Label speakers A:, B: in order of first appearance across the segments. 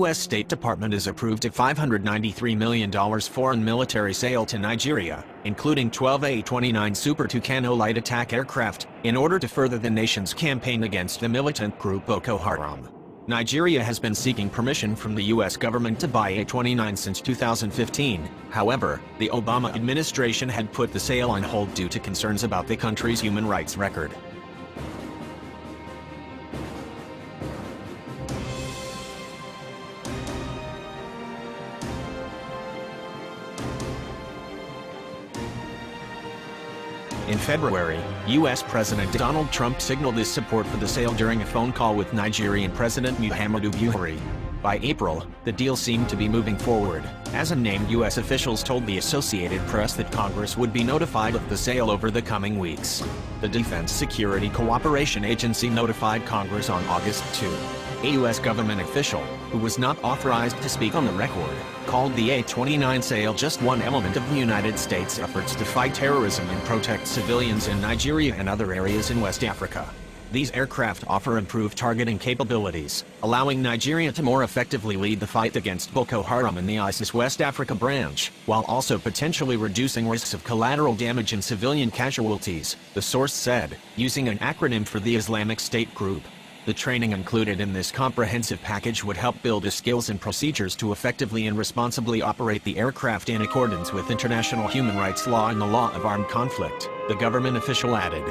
A: U.S. State Department has approved a $593 million foreign military sale to Nigeria, including 12 A-29 Super Tucano light attack aircraft, in order to further the nation's campaign against the militant group Boko Haram. Nigeria has been seeking permission from the U.S. government to buy A-29 since 2015. However, the Obama administration had put the sale on hold due to concerns about the country's human rights record. In February, U.S. President Donald Trump signaled his support for the sale during a phone call with Nigerian President Muhammadu Buhari. By April, the deal seemed to be moving forward, as unnamed U.S. officials told the Associated Press that Congress would be notified of the sale over the coming weeks. The Defense Security Cooperation Agency notified Congress on August 2. A U.S. government official, who was not authorized to speak on the record, called the A-29 sale just one element of the United States' efforts to fight terrorism and protect civilians in Nigeria and other areas in West Africa. These aircraft offer improved targeting capabilities, allowing Nigeria to more effectively lead the fight against Boko Haram and the ISIS West Africa branch, while also potentially reducing risks of collateral damage and civilian casualties, the source said, using an acronym for the Islamic State group. The training included in this comprehensive package would help build the skills and procedures to effectively and responsibly operate the aircraft in accordance with international human rights law and the law of armed conflict, the government official added.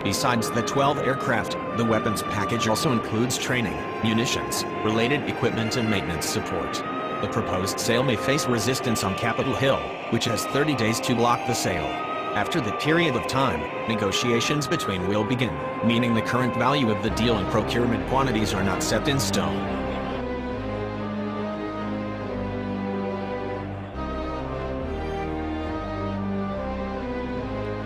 A: Besides the 12 aircraft, the weapons package also includes training, munitions, related equipment and maintenance support. The proposed sale may face resistance on Capitol Hill, which has 30 days to block the sale. After the period of time, negotiations between will begin, meaning the current value of the deal and procurement quantities are not set in stone.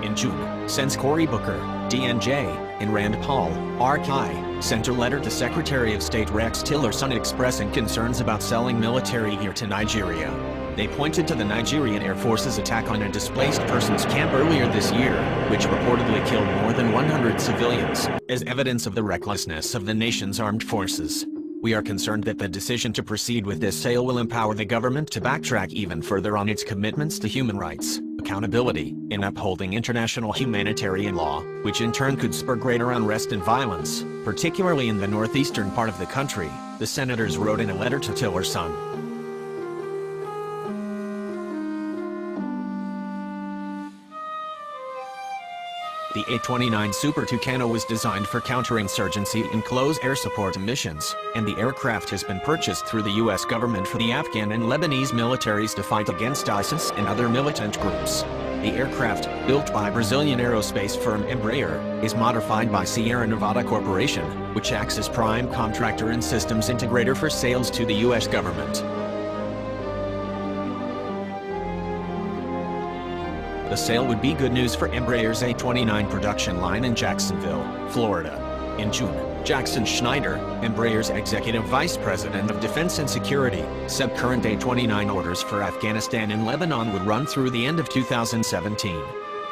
A: In June, Sen's Cory Booker, DNJ, and Rand Paul, RK, sent a letter to Secretary of State Rex Tillerson expressing concerns about selling military gear to Nigeria. They pointed to the Nigerian Air Force's attack on a displaced persons camp earlier this year, which reportedly killed more than 100 civilians, as evidence of the recklessness of the nation's armed forces. We are concerned that the decision to proceed with this sale will empower the government to backtrack even further on its commitments to human rights, accountability, and upholding international humanitarian law, which in turn could spur greater unrest and violence, particularly in the northeastern part of the country, the senators wrote in a letter to Tillerson. The A-29 Super Tucano was designed for counterinsurgency and close air support missions, and the aircraft has been purchased through the U.S. government for the Afghan and Lebanese militaries to fight against ISIS and other militant groups. The aircraft, built by Brazilian aerospace firm Embraer, is modified by Sierra Nevada Corporation, which acts as prime contractor and systems integrator for sales to the U.S. government. The sale would be good news for Embraer's A-29 production line in Jacksonville, Florida. In June, Jackson Schneider, Embraer's Executive Vice President of Defense and Security, said current A-29 orders for Afghanistan and Lebanon would run through the end of 2017.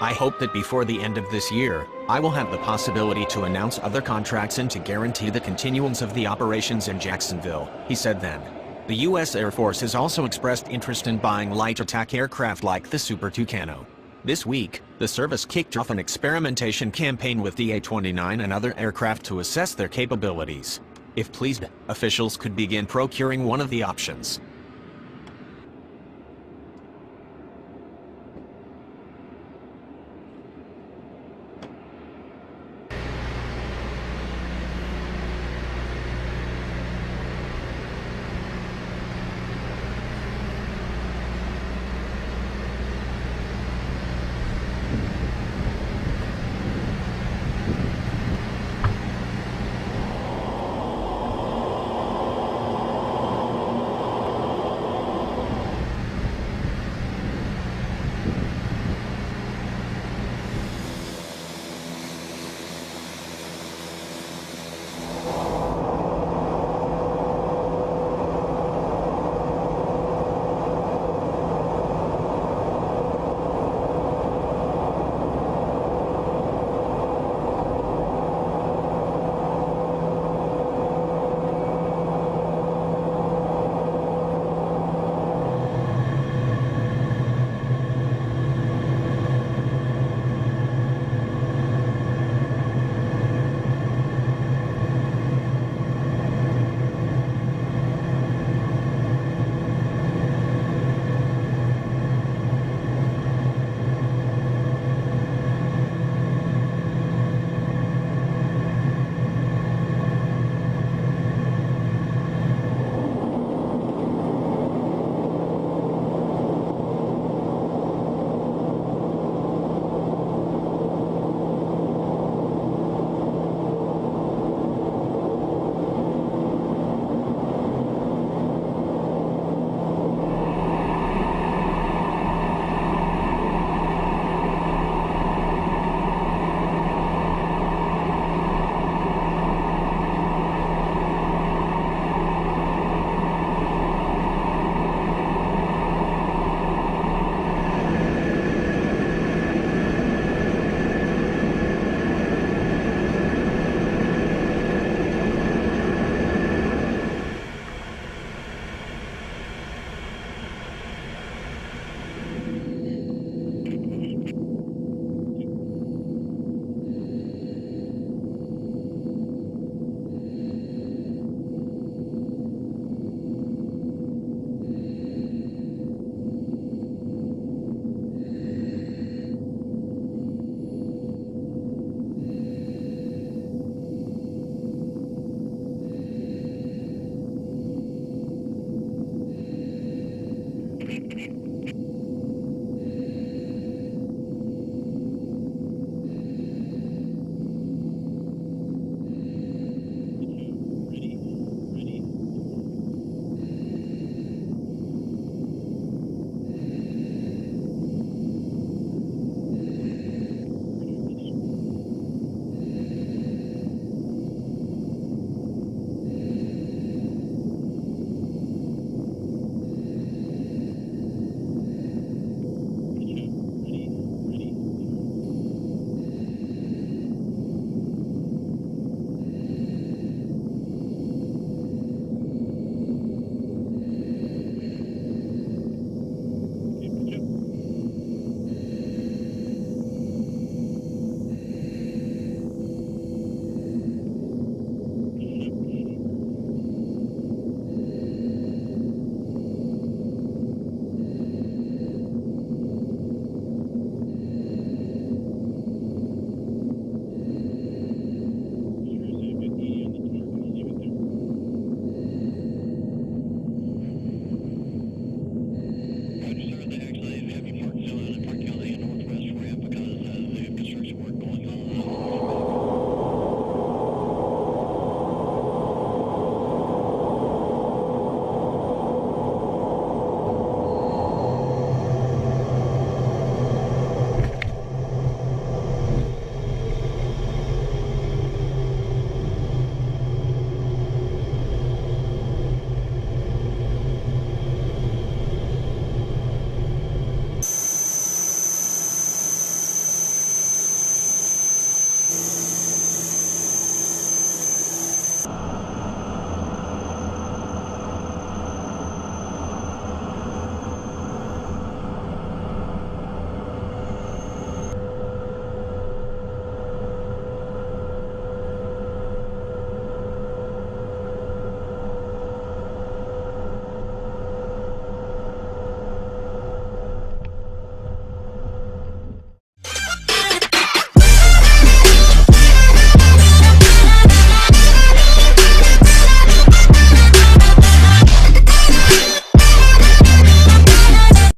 A: I hope that before the end of this year, I will have the possibility to announce other contracts and to guarantee the continuance of the operations in Jacksonville, he said then. The U.S. Air Force has also expressed interest in buying light attack aircraft like the Super Tucano. This week, the service kicked off an experimentation campaign with the A-29 and other aircraft to assess their capabilities. If pleased, officials could begin procuring one of the options.